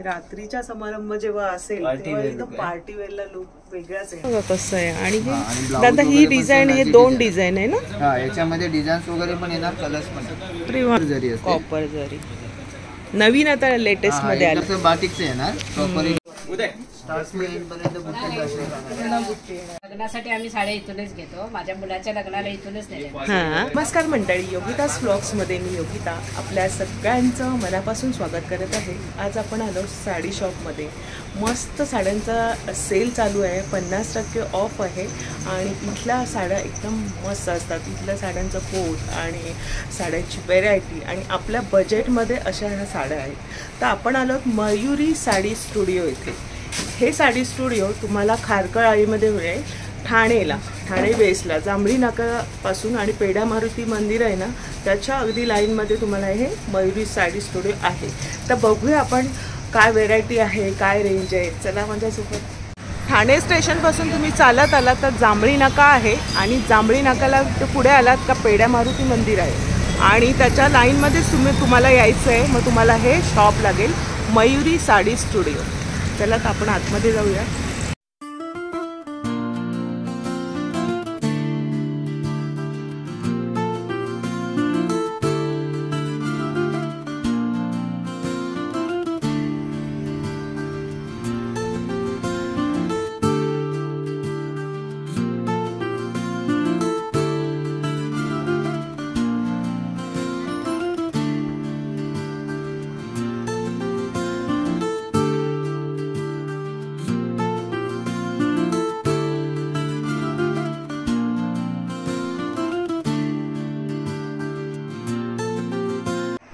रात्रीचा समारंभ जेव्हा असेल तेव्हा एकदम पार्टी वेअरला लुक वेगळाच आहे. कसं आहे. आणि दादा ही डिझाईन, हे दोन डिझाईन आहे ना? याच्यामध्ये डिझाईन्स वगैरे पण येणार, कलर्स पण जरी असते, कॉपर जरी नवीन आता लेटेस्ट मध्ये आलं. बाटिकचं येणार प्रॉपर. लग्नासाठी आम्ही साड्या इथूनच घेतो, माझ्या मुलाच्या लग्नाला इथूनच नेल्या. नमस्कार मंडळी, योगिताज व्लॉग्स मध्ये मी योगिता आपल्या सगळ्यांचं मनापासून स्वागत करत आहे. आज आपण आलो साडी शॉप मध्ये. मस्त साड्यांचा सेल चालू आहे, 50% ऑफ आहे आणि इथल्या साड्या एकदम मस्त असतात. इथल्या साड्यांचं कोट आणि साड्यांची व्हेरायटी आणि आपल्या बजेटमध्ये अशा ह्या साड्या आहेत. तर आपण आलो मयुरी साडी स्टुडिओ इथे. हे साडी स्टुडिओ तुम्हाला खारकळ आळीमध्ये मिळेल, ठाणे बेसला, जांभळी नाकापासून आणि पेढा मारुती मंदिर आहे ना त्याच्या अगदी लाईनमध्ये तुम्हाला हे मयुरी साडी स्टुडिओ आहे. तर बघूया आपण काय व्हेरायटी आहे, काय रेंज आहे. चला माझ्यासोबत. ठाणे स्टेशनपासून तुम्ही चालत आलात तर जांभळी नाका आहे आणि जांभळी नाकाला पुढे आलात का पेढा मारुती मंदिर आहे आणि त्याच्या लाईनमध्येच तुम्हाला यायचं आहे. मग तुम्हाला हे शॉप लागेल, मयुरी साडी स्टुडिओ. चला तर आपण आतमध्ये जाऊया.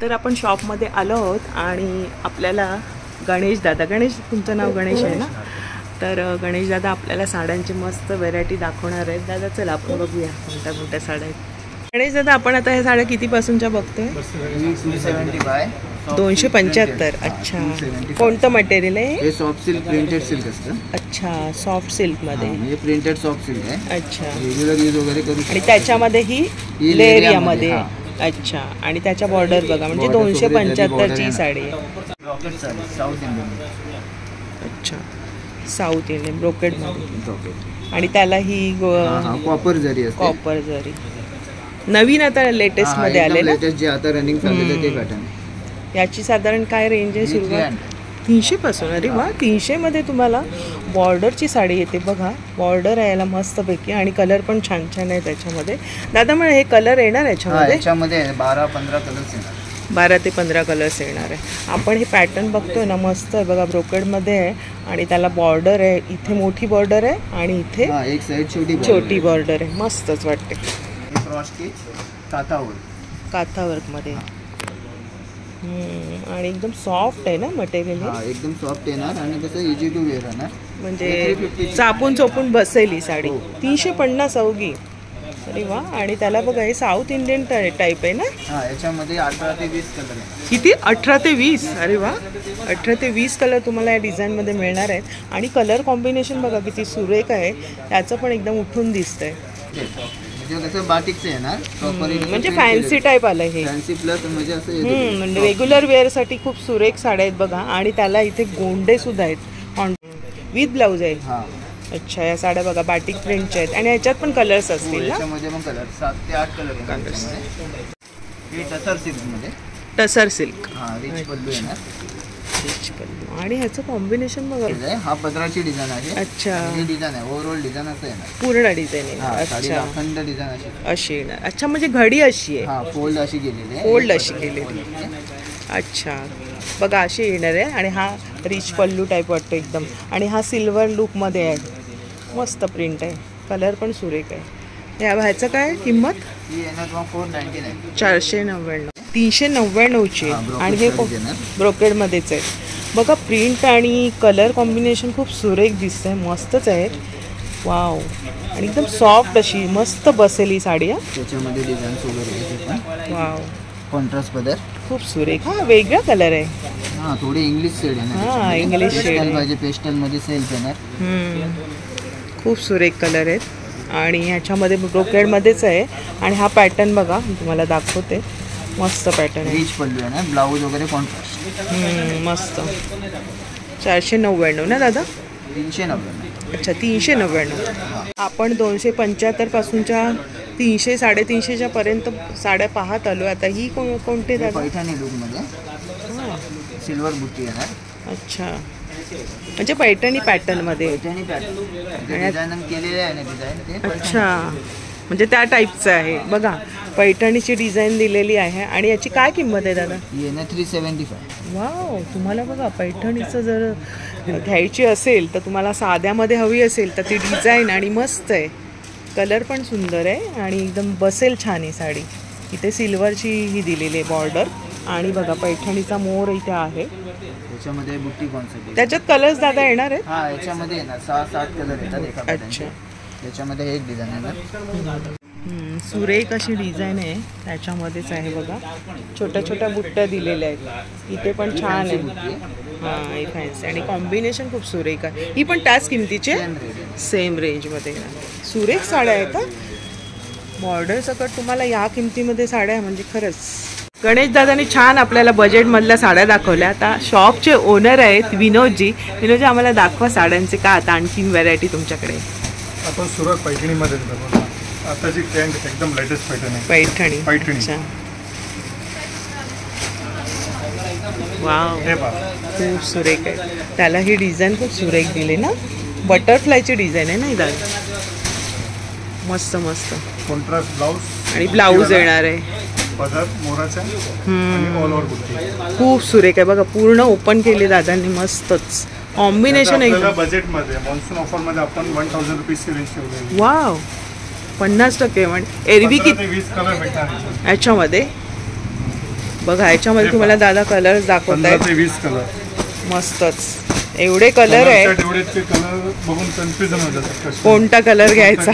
तर आपण शॉपमध्ये आलो आहोत आणि आपल्याला गणेश तुमचं नाव गणेश आहे ना? तर गणेश दादा आपल्याला साड्यांची मस्त व्हेरायटी दाखवणार आहेत. दादा चला आपण बघूया कोणत्या साड्या आहेत. गणेश दादा आपण आता ह्या साड्या कितीपासूनच्या बघतोय? 275. अच्छा, कोणतं मटेरियल आहे? हे सॉफ्ट सिल्क, प्रिंटेड सिल्क असतं. अच्छा, सॉफ्ट सिल्क मध्ये. हे प्रिंटेड सॉफ्ट सिल्क आहे. अच्छा, रेग्युलर यूज वगैरे करू शकतो. आणि त्याच्यामध्ये ही लेरियामध्ये. अच्छा, आणि त्याच्या बॉर्डर बघा, म्हणजे 275ची साडी आहे. South Indian. अच्छा, साऊथ इंडियन ब्रोकेडमध्ये. आणि त्याला ही कॉपर जरी असते. कॉपर जरी नवीन आता लेटेस्ट मध्ये आले ना, लेटेस्ट जे आता रनिंग चाललेलं ते पॅटर्न. याची साधारण काय रेंज आहे सुरुवात? 300 पासून. अरे वा, 300 मध्ये तुम्हाला बॉर्डरची साडी येते. बघा, बॉर्डर आहे याला मस्तपैकी आणि कलर पण छान छान आहे त्याच्यामध्ये. दादा मला हे कलर येणार याच्यामध्ये 12-15 कलर्स येणार. 12 ते 15 कलर्स येणार आहे. आपण हे पॅटर्न बघतोय ना, मस्त आहे बघा, ब्रोकेडमध्ये आहे आणि त्याला बॉर्डर आहे. इथे मोठी बॉर्डर आहे आणि इथे एक साईड छोटी बॉर्डर आहे. मस्तच वाटते. काथा वर्कमध्ये आणि एकदम सॉफ्ट आहे ना मटेरियल. एकदम सॉफ्ट येणार आणि कसं इझी टू वेअर आहे, म्हणजे चापून चोपून बसेल ही साडी. 350 अवघी. अरे वा. आणि त्याला बघा, हे साऊथ इंडियन टाईप आहे ना. याच्यामध्ये 18 ते 20 कलर आहे. किती? 18 ते 20. अरे वा, 18 ते 20 कलर तुम्हाला या डिझाईनमध्ये मिळणार आहेत. आणि कलर कॉम्बिनेशन बघा किती सुरेख आहे, त्याचं पण एकदम उठून दिसतंय. बाटिकचं येणार प्रॉपर, म्हणजे फॅन्सी टाईप आलं हे. फॅन्सी प्लस म्हणजे असं म्हणजे रेग्युलर वेअर साठी खूप सुरेख साड्या आहेत बघा. आणि त्याला इथे गोंडे सुद्धा आहेत, विथ ब्लाऊज आहे. अच्छा, या साड्या बघा बाटिक प्रिंटच्या आहेत आणि ह्याच्यात पण कलर्स असतील ना? याच्यामध्ये पण कलर 7 ते 8 कलर येणार. हे टसर सिल्क मध्ये. टसर सिल्क. रिच पल्लू येणार. रिच पल्लू आणि ह्याचं कॉम्बिनेशन बघा. हा पदराची डिझाईन आहे. अच्छा, ही डिझाईन आहे, ओव्हरऑल डिझाईन असं येणार. पूर्ण डिझाईन आहे. अच्छा, अखंड डिझाईन अशी येणार. अच्छा, म्हणजे घडी अशी आहे. फोल्ड अशी गेलेली आहे. फोल्ड अशी केलेली. अच्छा, बघा अशी येणार आहे. आणि हा रिच पल्लू टाईप वाटतो एकदम. आणि हा सिल्वर लुकमध्ये आहे. मस्त प्रिंट आहे, कलर पण सुरेख आहे. ह्याचं काय किंमत? 499. 399ची. आणि हे ब्रोकेडमध्येच आहे बघा. प्रिंट आणि कलर कॉम्बिनेशन खूप सुरेख दिसतंय, मस्तच आहे. वाव. आणि एकदम सॉफ्ट अशी मस्त बसेल ही साडी. त्याच्यामध्ये डिझाईन्स वगैरे. वाव, कॉन्ट्रास्ट पदर खूप सुरेख. हा, वेगळा कलर आहे. थोडी इंग्लिश शेड आहे. इंग्लिश शेड पाहिजे, पेस्टल मध्ये सेल्फ येणार. खूप सुरेख कलर आहेत आणि ह्याच्यामध्ये ब्रोकेडमध्येच आहे. आणि हा पॅटर्न बघा, मी तुम्हाला दाखवते. मस्त पॅटर्न आहे. रिच पल्लू आहे ना, ब्लाऊज वगैरे कॉन्ट्रास्ट. मस्त. 499 ना दादा? 399. अच्छा 399. आपण 275 पासूनच्या 300 350च्या पर्यंत साड्या पाहत आलो. आता ही कोणते दादा? पैठणी लुकमध्ये सिल्वर बुट्टी येणार. अच्छा, म्हणजे पैठणी पॅटर्नमध्ये. पैठणी पॅटर्न डिझाइन केलेले आहे ना, डिझाइन ते. अच्छा, म्हणजे त्या टाईपचं आहे बघा. पैठणीची डिझाईन दिलेली आहे. आणि याची काय किंमत आहे दादा? येणं 375. वाव, तुम्हाला बघा पैठणीचं जर घ्यायची असेल तर तुम्हाला साध्यामध्ये हवी असेल तर ती डिझाईन आणि मस्त आहे. कलर पण सुंदर आहे आणि एकदम बसेल छान आहे साडी. इथे सिल्वरची ही दिलेली आहे बॉर्डर. आणि बघा पैठणीचा मोर इथे आहे. याच्यामध्ये बुट्टी कॉन्सेप्ट. त्याच्यात कलर्स दादा येणार आहेत? हा, याच्यामध्ये येणार 6-7 कलर येतात एका अच्छा. पॅटर्नचे. याच्यामध्ये एक डिझाईन येणार. सुरेख अशी डिझाईन आहे, त्याच्यामध्येच आहे बघा. छोट्या छोट्या बुट्ट्या दिलेल्या आहेत. इथे पण छान आहे. हां, हे फॅन्सी आणि कॉम्बिनेशन खूप सुरेख आहे. ही पण त्याच किमतीची सेम रेंजमध्ये. सुरेख साड्या आहेत का? बॉर्डर सकट तुम्हाला या किमतीमध्ये साड्या म्हणजे खरंच. गणेश दादानी छान आपल्याला बजेटमधल्या साड्या दाखवल्या. आता शॉपचे ओनर आहेत विनोदजी. विनोदजी, आम्हाला दाखवा साड्यांचे का आता आणखीन व्हरायटी तुमच्याकडे. आपण सुरुवात पैठणीमध्ये करतो. आताची ट्रेंड एकदम लेटेस्ट पॅटर्न आहे. पैठणी. अच्छा, वाव, हे पहा, खूप सुरेख आहे. त्याला ही डिझाईन खूप सुरेख दिली ना. बटरफ्लायची डिझाईन आहे ना इथं. मस्त मस्त. कॉन्ट्रास्ट ब्लाऊज आणि ब्लाऊज येणार आहे पदर मोराचा आणि ऑल ओव्हर बुट्टी. खूप सुरेख आहे बघा. पूर्ण ओपन केली दादांनी. मस्तच कॉम्बिनेशन आहे. बजेटमध्ये मॉन्सून ऑफरमध्ये आपण 1000 रुपीजची रेंज ठेवलेली. वाव, 50% म्हणजे एरवी किती 20 कलर भेटणार याच्यामध्ये बघा. याच्यामध्ये तुम्हाला दादा कलर दाखवत आहेत. 20 कलर. मस्तच, एवढे कलर आहेत. कलर बघून कन्फ्युजन होत जातं कोणता कलर घ्यायचा.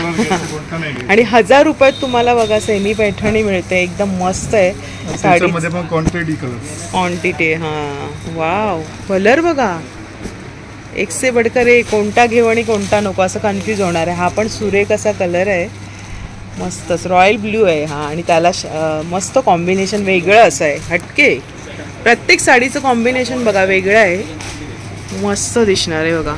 आणि 1000 रुपयात तुम्हाला बघा सेमी पैठणी मिळते. एकदम मस्त आहे साडी. पण क्वांटिटी. हां, वाव, कलर बघा. एक से बडकर एक. कोणता घेऊ आणि कोणता नको असं कन्फ्यूज होणार आहे. हा पण सुरेख असा कलर आहे. मस्तच रॉयल ब्ल्यू आहे हा. आणि त्याला मस्त कॉम्बिनेशन वेगळं असं आहे, हटके. प्रत्येक साडीचं कॉम्बिनेशन बघा वेगळं आहे. मस्त दिसणार आहे बघा.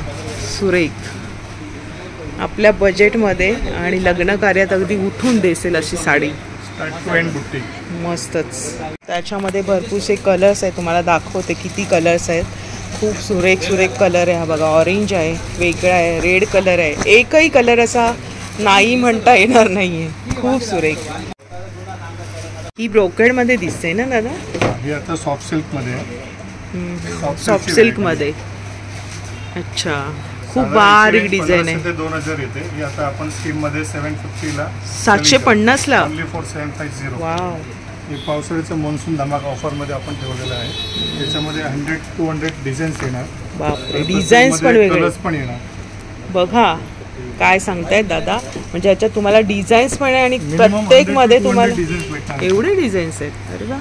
सुरेख आपल्या बजेटमध्ये आणि लग्न कार्यात अगदी उठून दिसेल अशी साडी. मस्तच. त्याच्यामध्ये भरपूरसे कलर्स आहेत. तुम्हाला दाखवते किती कलर्स आहेत. खूप सुरेख सुरेख कलर आहे हा बघा. ऑरेंज आहे, वेगळा आहे, रेड कलर आहे. एकही कलर असा नाही म्हणता येणार नाही आहे. खूप सुरेख. ही ब्रोकेडमध्ये दिसते ना दादा? हे आता सॉफ्ट सिल्कमध्ये. सॉफ्ट सिल्कमध्ये. अच्छा, खूप बारीक डिझाईन आहे. 2000 येते. ही आता आपण स्कीम मध्ये 750 ला 750 ला. Only for 750. वाव. हे पावसाळ्याचं मॉन्सून धमाका ऑफर मध्ये आपण ठेवलेलं आहे. याच्यामध्ये 100-200 डिझाईन्स येणार. बापरे, डिझाईन्स पण वेगळे, कलर्स पण येणार. बघा काय सांगतायत दादा. म्हणजे याच्यात तुम्हाला डिझाईन्स पण आहे आणि प्रत्येक मध्ये तुम्हाला एवढे डिझाईन्स आहेत. अरे वा,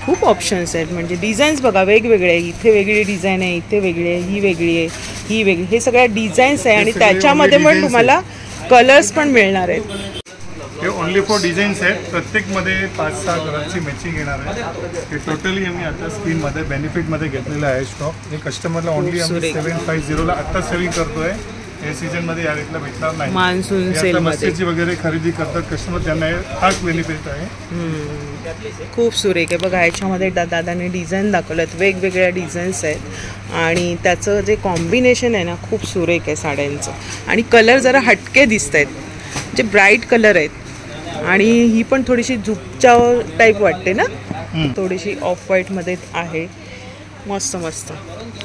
खूप ऑप्शन्स आहेत. म्हणजे डिझाईन्स बघा वेगवेगळे आहे. इथे वेगळी डिझाईन आहे, इथे वेगळी आहे, ही वेगळी आहे, ही वेगळी. हे सगळ्या डिझाईन्स आहे आणि त्याच्यामध्ये पण तुम्हाला कलर्स पण मिळणार आहेत. हे ओनली फॉर डिझाईन्स आहेत. प्रत्येकमध्ये 5-6 कलरची मॅचिंग येणार आहे. हे टोटली आम्ही आता स्कीममध्ये बेनिफिटमध्ये घेतलेलं आहे स्टॉक. हे कस्टमरला ओनली आम्ही 750 ला आत्ता सेलिंग करतोय. हे सीझनमध्ये या रेटला भेटणार नाही. मान्सून सेलमध्ये वगैरे खरेदी करतात कस्टमर, त्यांना हाच बेनिफिट आहे. खूप सुरेख आहे बघा. ह्याच्यामध्ये दादाने डिझाईन दाखवल्यात, वेगवेगळ्या डिझाईन्स आहेत आणि त्याचं जे कॉम्बिनेशन आहे ना खूप सुरेख आहे साड्यांचं. आणि कलर जरा हटके दिसत आहेत, म्हणजे ब्राईट कलर आहेत. आणि ही पण थोडीशी झुपच्या टाईप वाटते ना, थोडीशी ऑफ व्हाईटमध्ये आहे. मस्त मस्त,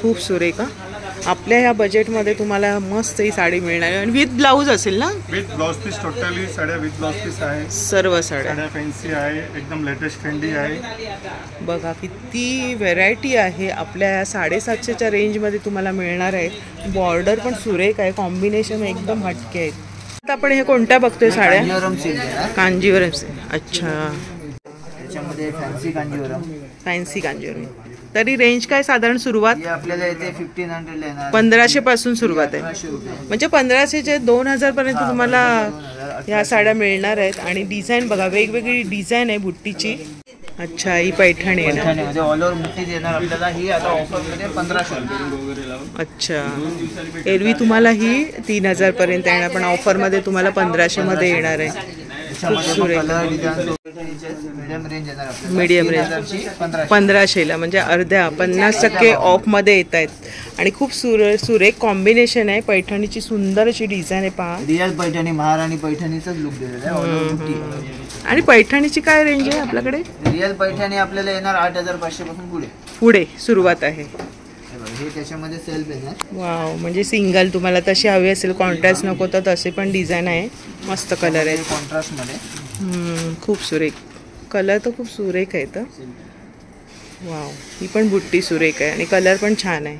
खूप सुरेख. आपल्या ह्या बजेटमध्ये तुम्हाला मस्त ही साडी मिळणार आहे. आणि विथ ब्लाऊज असेल ना? With blouse piece. टोटली साड्या विथ ब्लाऊज पीस आहे. सर्व साड्या फॅन्सी आहे, एकदम लेटेस्ट ट्रेंडी आहे. बघा किती व्हेरायटी आहे. आपल्या 750च्या रेंजमध्ये तुम्हाला मिळणार आहे. बॉर्डर पण सुरेख आहे, कॉम्बिनेशन एकदम हटके आहेत. आता आपण हे कोणत्या बघतोय साड्या? कांजीवरम सिल्क. अच्छा, त्याच्यामध्ये फॅन्सी कांजीवरम. फॅन्सी कांजीवरम. तरी रेंज काय साधारण सुरुवात? आपल्याला इथे 1500 येणार. 1500 पासून सुरुवात आहे. म्हणजे 1500 2000 पर्यंत तुम्हाला ह्या साड्या मिळणार आहेत. आणि डिझाईन बघा वेगवेगळी डिझाईन आहे बुट्टीची. अच्छा, ही पैठणी आहे ना. पैठणीमध्ये ऑल ओव्हर बुट्टीज येणार आपल्याला. ही आता ऑफरमध्ये 1500. अच्छा, एरवी तुम्हाला ही 3000 पर्यंत येणार, पण ऑफरमध्ये तुम्हाला 1500 मध्ये येणार आहे. त्याच्यामध्ये पण कलर डिझाईन मीडियम रेंज येणार आपल्याला. मीडियम रेंज 1500ला, म्हणजे अर्ध्या 50% ऑफमध्ये येत आहेत. आणि खूप सुरेख कॉम्बिनेशन आहे. पैठणीची सुंदर अशी डिझाईन आहे, पहा. रिअल पैठणी, महाराणी पैठणीचाच लुक दिलेला आहे. ऑल ओव्हर बुट्टी. आणि पैठणीची काय रेंज आहे आपल्याकडे? रिअल पैठणी आपल्याला येणार 8500 पासून पुढे सुरुवात आहे. हे त्याच्यामध्ये सेल्फ येणार. वाव, म्हणजे सिंगल तुम्हाला तशी हवी असेल, कॉन्ट्रास्ट नको तर तसे पण डिझाईन आहे. मस्त कलर आहे कॉन्ट्रास्ट मध्ये. खूप सुरेख कलर, तर खूप सुरेख आहे. तर वाव, ही पण बुट्टी सुरेख आहे आणि कलर पण छान आहे.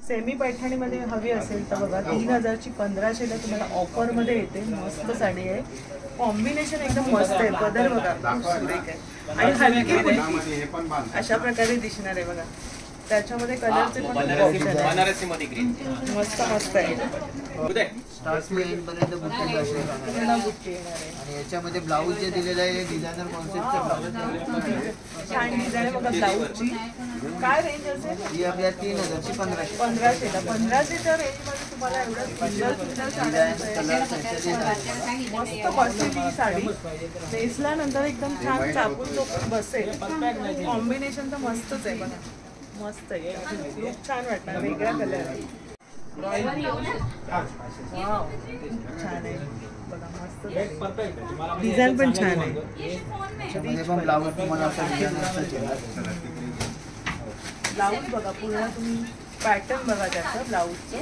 सेमी पैठणीमध्ये हवी असेल तर बघा, 3000ची 1500ला तुम्हाला ऑफरमध्ये येते. मस्त साडी आहे, कॉम्बिनेशन एकदम मस्त आहे. पदर बघा, खूप सुरेख आहे आणि हलकी बुट्टी अशा प्रकारे दिसणार आहे बघा. त्याच्यामध्ये कलरचे पण ऑप्शन आहे. मस्त मस्त आहे. आणि याच्यामध्ये ब्लाऊज जे दिलेलं आहे डिझायनर कॉन्सेप्टचं ब्लाऊज. छान डिझाईन आहे बघा ब्लाऊजची. काय रेंज असेल? ही आपल्या 3000ची 1500ला. 1500च्या रेंजमध्ये तुम्हाला एवढं सुंदर सुंदर साड्या मस्त बसेल ही साडी. नेसल्यानंतर एकदम छान चापून चोपून बसेल. कॉम्बिनेशन तर मस्तच आहे बघा, मस्त आहे. लुक छान वाटणार, वेगळा कलर आहे. छान आहे बघा, मस्त डिझाईन पण छान आहे. त्याच्यामध्ये पण ब्लाऊज तुम्हाला असं डिझायनर. ब्लाऊज बघा पूर्ण तुम्ही पॅटर्न बघा त्याचं ब्लाऊजचं,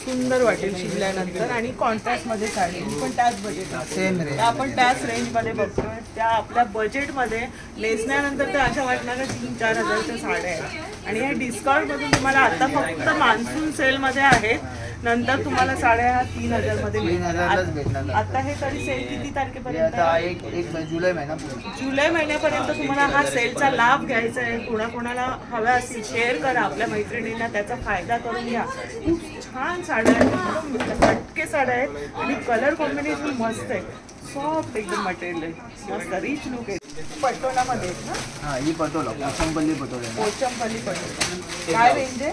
सुंदर वाटेल शिवल्यानंतर. आणि कॉन्ट्रास्टमध्ये साडी पण त्याच बजेट, सेम रेंज आपण त्याच रेंजमध्ये बघतोय. त्या आपल्या बजेटमध्ये नेसल्यानंतर तर अशा वाटणार 3-4 हजारच्या साड्या आहेत. आणि हे डिस्काउंटमधून तुम्हाला आता फक्त मान्सून सेलमध्ये आहेत, नंतर तुम्हाला साड्या 3000मध्ये भेटणार. आता हे तरी सेल किती तारखेपर्यंत? आता एक जुलै महिना. जुलै महिन्यापर्यंत तुम्हाला हा सेलचा लाभ घ्यायचा आहे. कोणाकोणाला हव्या असतील शेअर करा आपल्या मैत्रिणींना, त्याचा फायदा करून घ्या. खूप छान साड्या आहेत, एकदम हटके साड्या आहेत आणि कलर कॉम्बिनेशन मस्त आहे. सॉफ्ट एकदम मटेरियल आहे, मस्त रिच लुक आहे. पटोलामध्ये आहेत ना? हा, ही पटोला, पोचमपल्ली पटोला. पोचमपल्ली पटोला. काय रेंज आहे?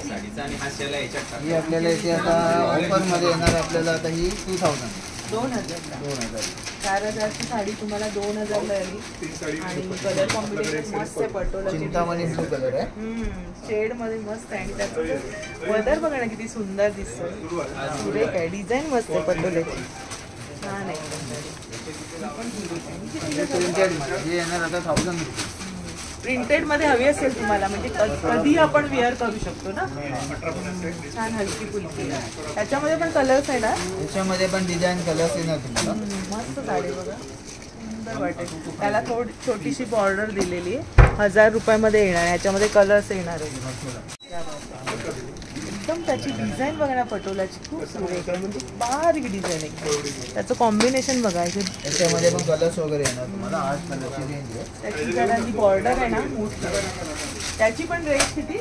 ही आपल्याला इथे आता ऑफरमध्ये येणार आपल्याला. आता ही 2000. 4000ची साडी तुम्हाला 2000ला येईल. आणि कलर कॉम्बिनेशन मस्त आहे. पटोला चिंतामणी ब्लू कलर आहे. शेड मध्ये मस्त आहे. आणि त्याचं बदर बघा ना किती सुंदर दिसतं, सुरेख आहे. डिझाईन मस्त आहे पटोल्याची, छान आहे. प्रिंटेड मध्ये हे येणार आता 1000 रुपये. प्रिंटेड मध्ये हवी असेल तुम्हाला, म्हणजे कधी आपण वेअर करू शकतो ना. छान हलकी फुलकी. त्याच्यामध्ये पण कलर्स आहे ना? त्याच्यामध्ये पण डिझाईन कलर्स येणार तुम्हाला. मस्त साडी बघा, सुंदर वाटेल. त्याला छोटीशी बॉर्डर दिलेली आहे. 1000 रुपयामध्ये येणार. ह्याच्यामध्ये कलर्स येणार आहे. एकदम त्याची डिझाईन बघा ना पटोलाची, खूप सुरेख आहे. म्हणजे बारीक डिझाईन आहे. त्याचं कॉम्बिनेशन बघायचं. त्याच्यामध्ये पण कलर्स वगैरे येणार तुम्हाला. 8 कलरची रेंज आहे. त्याची जरा जी बॉर्डर आहे ना मोठी, त्याची पण रेंज किती?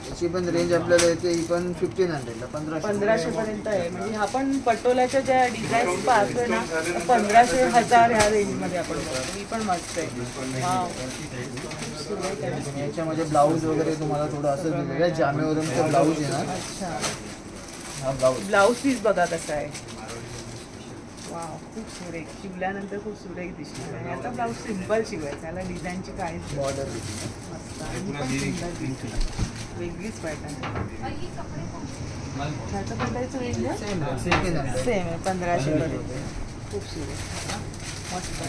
त्याची पण रेंज आपल्याला येते. ही पण 1500ला 1500 पर्यंत आहे. म्हणजे आपण पटोल्याच्या ज्या डिझाईन्स पाहतोय ना, 1500 1000 ह्या रेंजमध्ये आपण बघतो. ही पण मस्त आहे. याच्यामध्ये ब्लाऊज वगैरे तुम्हाला थोडं असं दिलेलं आहे. जामेवरून ब्लाऊज येणार. अच्छा, हा ब्लाऊज पीस बघा कसा आहे. वाव, खूप सुरेख. शिवल्यानंतर खूप सुरेख दिसणार आहे. याचा ब्लाऊज सिंपल शिवायचा, त्याला डिझाईनची काहीच बॉर्डर मस्त वेगळीच पॅटर्न. ह्याचं पण त्याचं रेंज सेम आहे 1500 पर्यंत. खूप सुरेख, मस्त.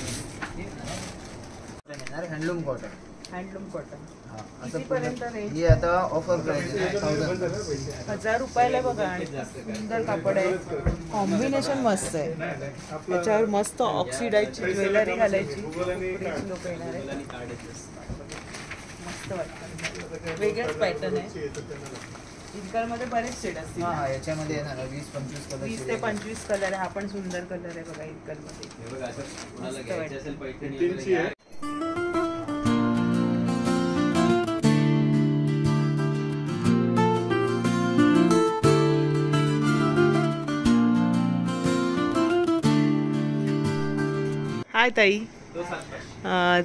Handloom cotton. हँडलूम कॉटन असं पर्यंत रेंज? ही आता ऑफर प्राइस आहे 1000 रुपयाला बघा. आणि सुंदर कापड आहे, कॉम्बिनेशन मस्त आहे. त्याच्यावर मस्त ऑक्सिडाईजची ज्वेलरी घालायची. लोक येणार आहे, मस्त वाटतं. वेगळंच पॅटर्न आहे. इन्कलमध्ये बरेच शेड असतील. हा, याच्यामध्ये येणार 20-25 कलर. 20 ते 25 कलर आहे. हा पण सुंदर कलर आहे बघा इन्कलमध्ये. हाय ताई.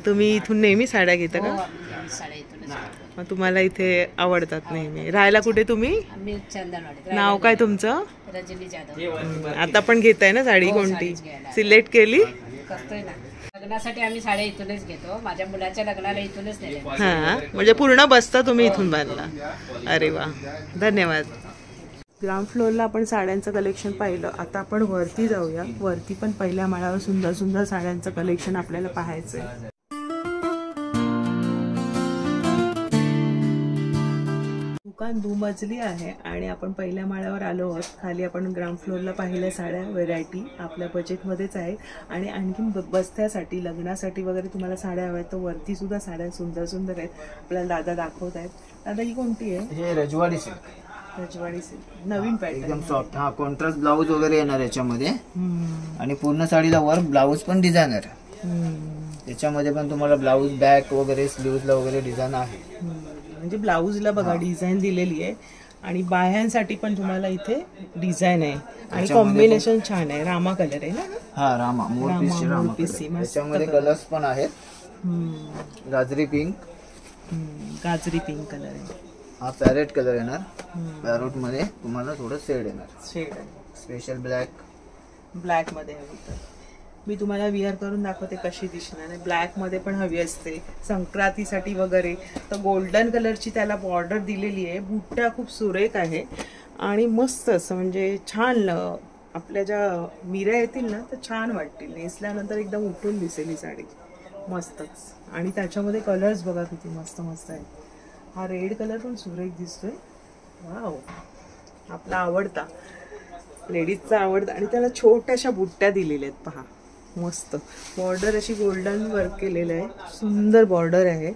तुम्ही इथून नेहमी साड्या घेता हो, का? आम्ही साड्या इथूनच घेतो. मग तुम्हाला इथे आवडतात नेहमी. राहायला कुठे तुम्ही? आम्ही चंदनवाडीत नाव काय तुमचं? रजनी जाधव. आता पण घेताय ना साडी? हो, कोणती साडीच घ्यायला. सिलेक्ट केली? करतोय ना. लग्नासाठी आम्ही साड्या इथूनच घेतो. माझ्या मुलाच्या लग्नाला इथूनच नेले. हा, म्हणजे पूर्ण बसता तुम्ही इथून बांधला. अरे वा, धन्यवाद. ग्राउंड फ्लोअरला आपण साड्यांचं कलेक्शन पाहिलं. आता आपण वरती जाऊया. वरती पण पहिल्या माळ्यावर सुंदर सुंदर साड्यांचं कलेक्शन आपल्याला पाहायचंय. दुकान दुमजली आहे आणि आपण पहिल्या माळ्यावर आलो आहोत. खाली आपण ग्राउंड फ्लोअरला पाहिल्या साड्या व्हेरायटी आपल्या बजेटमध्येच आहेत. आणि आणखीन बस्त्यासाठी लग्नासाठी वगैरे तुम्हाला साड्या हव्यात तर वरती सुद्धा साड्या सुंदर सुंदर आहेत. आपल्याला दादा दाखवत आहेत. दादा ही कोणती आहे? हे रजवाडी सिल्क, रजवाडी सिल्क, नवीन पॅटर्न, एकदम सॉफ्ट. हा, कॉन्ट्रास्ट ब्लाऊज वगैरे येणार याच्यामध्ये. आणि पूर्ण साडीला वर्क, ब्लाऊज पण डिझायनर. त्याच्यामध्ये पण तुम्हाला ब्लाऊज बॅक वगैरे स्लीव्हजला वगैरे डिझाईन आहे. म्हणजे ब्लाऊजला बघा डिझाईन दिलेली आहे. आणि बाह्यांसाठी पण तुम्हाला इथे डिझाइन आहे. आणि कॉम्बिनेशन छान आहे. रामा कलर आहे ना? हा, रामा मोरपिसी. रामा कलर. त्याच्यामध्ये कलर्स पण आहेत. गाजरी पिंक, गाजरी पिंक कलर आहे. हा पॅरेट कलर येणार. पॅरोट मध्ये तुम्हाला थोडं शेड येणार. शेड आहे. स्पेशल ब्लॅक, ब्लॅक मध्ये हवी तर मी तुम्हाला विअर करून दाखवते कशी दिसणार आहे. ब्लॅक मध्ये पण हवी असते संक्रांतीसाठी वगैरे. तर गोल्डन कलरची त्याला बॉर्डर दिलेली आहे. बुट्ट्या खूप सुरेख आहे आणि मस्त असं म्हणजे छान. आपल्या ज्या मिऱ्या येतील ना तर छान वाटतील. नेसल्यानंतर एकदम उठून दिसेल ही साडी. मस्तच. आणि त्याच्यामध्ये कलर्स बघा किती मस्त मस्त आहेत. हा रेड कलर पण सुरेख दिसतोय. वाव, आपला आवडता, लेडीजचा आवडता. आणि त्याला छोट्याशा बुट्ट्या दिलेल्या आहेत पहा. मस्त बॉर्डर अशी गोल्डन वर्क केलेलं आहे. सुंदर बॉर्डर आहे.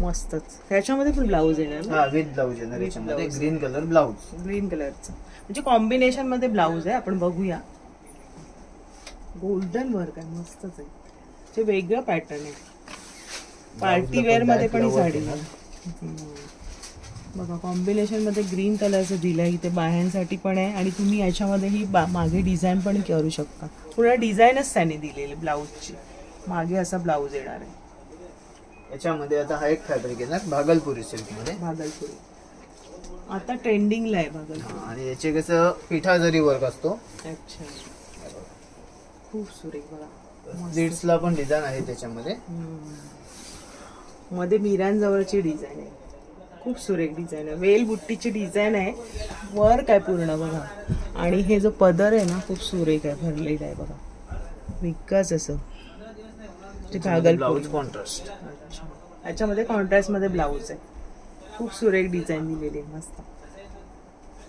मस्तच. त्याच्यामध्ये पण ब्लाऊज येणार. हा, विथ ब्लाऊज येणार. याच्यामध्ये ग्रीन कलर ब्लाऊज, ग्रीन कलरचं म्हणजे कॉम्बिनेशन मध्ये ब्लाऊज आहे. आपण बघूया. गोल्डन वर्क आहे. मस्तच आहे. जे वेगळं पॅटर्न आहे. पार्टी वेअर मध्ये पण ही साडी बघा. कॉम्बिनेशन मध्ये ग्रीन कलरचं दिलंय. इथे बाह्यांसाठी पण आहे. आणि तुम्ही याच्यामध्ये ही मागे डिझाईन पण करू शकता. पूर्ण डिझाईनच त्याने दिलेली ब्लाऊजची. मागे असा ब्लाऊज येणार आहे. याच्यामध्ये आता हा एक फॅब्रिक येणार भागलपुरी सिल्क मध्ये. भागलपुरी आता ट्रेंडिंगला आहे भागलपुरी. आणि याचे कसं पिठा जरी वर्क असतो. अच्छा, खूप सुरेख बघा. स्लीट्सला पण डिझाईन आहे त्याच्यामध्ये. मध्ये मिरांजवळची डिझाईन आहे. खूप सुरेख डिझाईन आहे. वेल बुट्टीची डिझाईन आहे. वर्क आहे पूर्ण बघा. आणि हे जो पदर आहे ना खूप सुरेख आहे. भरलेला आहे बघा. विकास असं ब्लाऊज कॉन्ट्रास्ट. अच्छा, याच्यामध्ये कॉन्ट्रास्ट मध्ये ब्लाऊज आहे. खूप सुरेख डिझाईन दिलेली आहे. मस्त.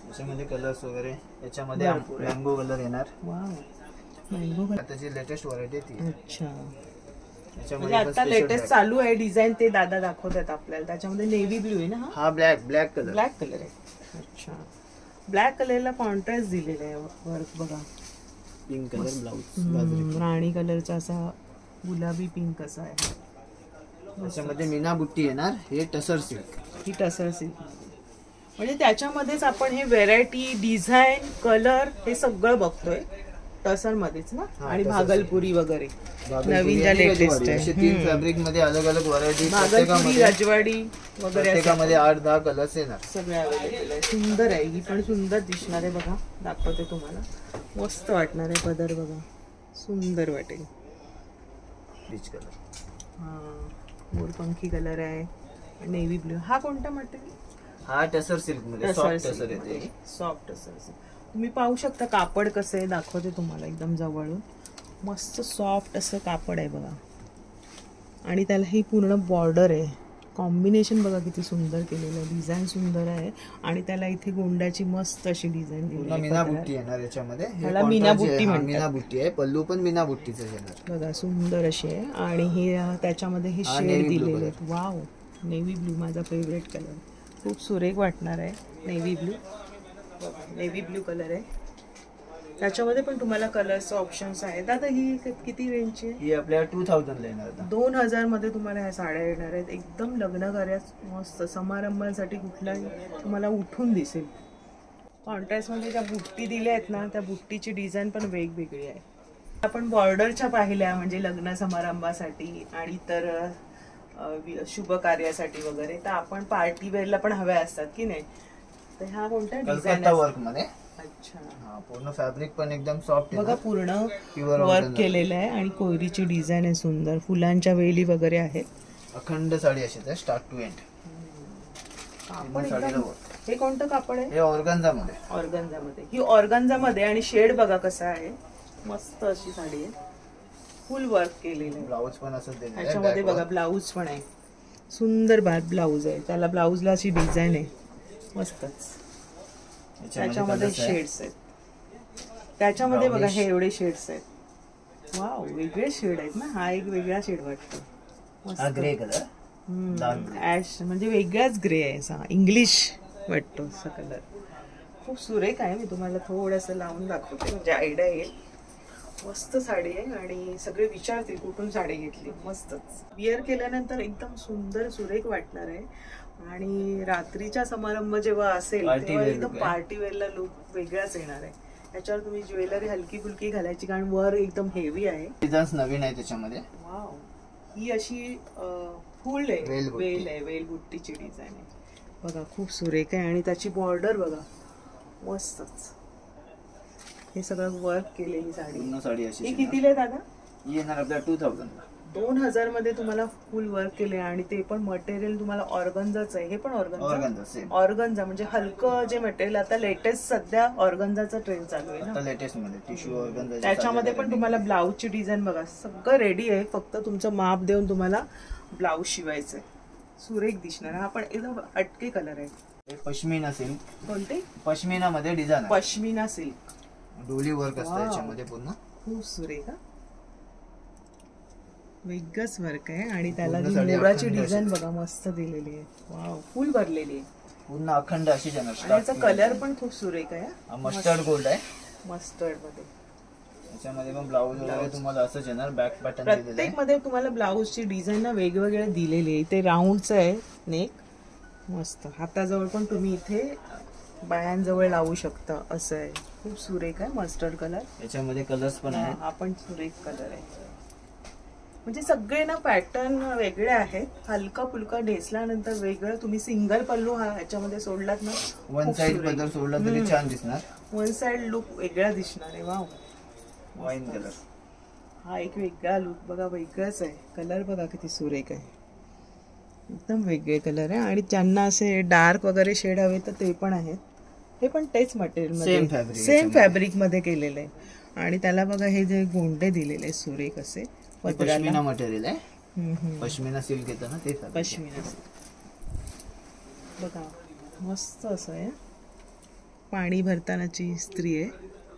याच्यामध्ये कलर्स वगैरे. याच्यामध्ये मँगो कलर येणार. Wow, mango colour. त्याची लेटेस्ट व्हरायटी ती. अच्छा, याच्यामध्ये आता लेटेस्ट चालू आहे डिझाईन. ते दादा दाखवतात आपल्याला. त्याच्यामध्ये नेव्ही ब्लू आहे ना? हा ब्लॅक कलर. ब्लॅक कलर आहे. अच्छा, ब्लॅक कलरला कॉन्ट्रास्ट दिलेला आहे वर्क बघा. Pink colour blouse. राणी कलरचा असा गुलाबी पिंक असा आहे. त्याच्यामध्ये मीना बुट्टी येणार. हे टसर सिल्क. ही टसर सिल्क म्हणजे त्याच्यामध्येच आपण हे व्हेरायटी डिझाईन कलर हे सगळं बघतोय टसर मध्येच ना. आणि भागलपुरी वगैरे नवीन ज्या लेटेस्ट आहे. 3 फॅब्रिक मध्ये अलग अलग व्हरायटी. भागलपुरी, रजवाडी वगैरे प्रत्येकामध्ये 8-10 कलर्स येणार. सगळे अवेलेबल आहे. सुंदर आहे. ही पण सुंदर दिसणार आहे बघा. दाखवते तुम्हाला. मस्त वाटणार आहे. पदर बघा सुंदर वाटेल. Peach colour. हा, मोरपंखी कलर आहे. Navy blue. हा कोणता मटेरियल? हा टसर सिल्क मध्ये सॉफ्ट टसर येते. सॉफ्ट टसर. तुम्ही पाहू शकता कापड कसं आहे. दाखवते तुम्हाला एकदम जवळून. मस्त सॉफ्ट असं कापड आहे बघा. आणि त्याला ही पूर्ण बॉर्डर आहे. कॉम्बिनेशन बघा किती सुंदर केलेलं आहे. डिझाईन सुंदर आहे. आणि त्याला इथे गोंड्याची मस्त अशी डिझाईन दिली आहे. मीना बुट्टी येणार याच्यामध्ये. ह्याला मीना बुट्टी म्हणतात. मीना बुट्टी आहे. पल्लू पण मीना बुट्टीचं येणार बघा. सुंदर अशी आहे. आणि हे त्याच्यामध्ये हे शेड दिलेले आहेत. वाव, नेव्ही ब्लू माझा फेवरेट कलर. खूप सुरेख वाटणार आहे. Navy blue. Navy blue colour आहे. त्याच्यामध्ये पण तुम्हाला कलर्सचे ऑप्शन्स आहेत. आता ही किती रेंजची आहे? ही आपल्याला 2000 ला येणार. 2000 मध्ये तुम्हाला ह्या साड्या येणार आहेत. एकदम लग्न कार्यात मस्त समारंभासाठी कुठलाही तुम्हाला उठून दिसेल. कॉन्ट्रास्ट मध्ये ज्या बुट्टी दिल्या आहेत ना त्या बुट्टीची डिझाईन पण वेगवेगळी आहे. आपण बॉर्डरच्या पाहिल्या म्हणजे लग्न समारंभासाठी आणि तर शुभ कार्यासाठी वगैरे, तर आपण पार्टी वेअरला पण हव्या असतात की नाही, तर ह्या कोणत्या डिझाईन वर्क मध्ये. अच्छा, हा पूर्ण फॅब्रिक पण एकदम सॉफ्ट बघा, पूर्ण वर्क केलेलं आहे आणि कोयरीची डिझाईन आहे सुंदर, फुलांच्या वेली वगैरे आहेत. अखंड साडी अशी आहे स्टार्ट टू एंड. हे कोणतं कापड आहे? हे ऑर्गन्झा मध्ये. ऑर्गन्झा मध्ये, ही ऑर्गन्झा मध्ये आणि शेड बघा कसा आहे, मस्त अशी साडी आहे, फुल वर्क केलेलं आहे. ब्लाऊज पण असं दिलेलं आहे. त्याच्यामध्ये बघा ब्लाऊज पण आहे, सुंदर ब्लाऊज आहे, त्याला ब्लाऊजला अशी डिझाईन आहे मस्तच. त्याच्यामध्ये शेड्स आहेत, त्याच्यामध्ये बघा हे एवढे शेड्स आहेत. वाव, वेगळे शेड आहेत ना, हा एक वेगळा शेड वाटतो, ग्रे कलर, ऍश म्हणजे वेगळाच ग्रे आहे असा, इंग्लिश वाटतो असा कलर. खूप सुरेख आहे, मी तुम्हाला थोडंसं लावून दाखवते म्हणजे आयडिया येईल. मस्त साडी आहे आणि सगळे विचारतील कुठून साडी घेतली. मस्तच विअर केल्यानंतर एकदम सुंदर सुरेख वाटणार आहे आणि रात्रीचा समारंभ जेव्हा असेल तेव्हा एकदम पार्टी वेअरला लुक वेगळाच येणार आहे. याच्यावर तुम्ही ज्वेलरी हलकी फुलकी घालायची कारण वर एकदम हेवी आहे. डिझाईन्स नवीन आहे त्याच्यामध्ये. वाव, ही अशी फुल आहे, वेल आहे, वेल बुट्टीची डिझाईन आहे बघा, खूप सुरेख आहे आणि त्याची बॉर्डर बघा मस्तच. हे सगळं वर्क केलेली साडी. ही कितीला आहे दादा? ही येणार आपल्या 2000 2000 मध्ये तुम्हाला फुल वर्क केले आणि ते पण मटेरियल तुम्हाला ऑर्गन्झाच आहे. हे पण ऑर्गन्झा म्हणजे हलकं जे मटेरियल आता लेटेस्ट सध्या ऑर्गन्झाचा ट्रेंड चालू आहे ना, लेटेस्ट मध्ये टिश्यू ऑर्गन्झा. त्याच्यामध्ये पण तुम्हाला ब्लाऊजची डिझाईन बघा, सगळं रेडी आहे, फक्त तुमचं माप देऊन तुम्हाला ब्लाऊज शिवायचंय. सुरेख दिसणार. हा पण एकदम हटके कलर आहे. पश्मिना सिल्क. कोणते? पश्मिना मध्ये डिझाईन. पश्मिना सिल्क, डोली वर्क असतं याच्यामध्ये पूर्ण. खूप सुरेख, वेगळंच वर्क आहे आणि त्याला जी मोराची डिझाईन बघा मस्त दिलेली आहे. वाव, फुल भरलेली आहे पूर्ण अखंड अशी जनर. त्याचा कलर पण खूप सुरेख आहे, मस्टर्ड गोल्ड आहे, मस्टर्ड मध्ये. त्याच्यामध्ये पण ब्लाऊज वगैरे तुम्हाला असंच येणार, बॅक पॅटर्न प्रत्येक मध्ये तुम्हाला ब्लाऊजची डिझाईन ना वेगवेगळ्या दिलेली आहे. इथे राऊंडचं आहे नेक, मस्त. हाताजवळ पण तुम्ही इथे बायांजवळ लावू शकता असं आहे. खूप सुरेख आहे, मस्टर्ड कलर. याच्यामध्ये कलर्स पण आहे. हा पण सुरेख कलर आहे. म्हणजे सगळे ना पॅटर्न वेगळे आहेत. हलका फुलका नेसल्यानंतर वेगळं. तुम्ही सिंगल पल्लू हा ह्याच्यामध्ये सोडलात ना, वन साइड बद्दल सोडला तरी छान दिसणार. वन साइड लुक वेगळा दिसणार आहे. वाव, वाईन कलर हा एक वेगळा लुक बघा, वेगळाच आहे. कलर बघा किती सुरेख आहे, एकदम वेगळे कलर आहे. आणि ज्यांना असे डार्क वगैरे शेड हवे तर ते पण आहेत. हे पण तेच मटेरियल मध्ये, सेम फॅब्रिक मध्ये केलेलं आहे आणि त्याला बघा हे जे गोंडे दिलेले सुरेख असे. पश्मिना मटेरियल आहे, पश्मिना सिल्क येतं ना ते. पश्मिना सिल्क बघा मस्त असं आहे. पाणी भरतानाची स्त्री आहे,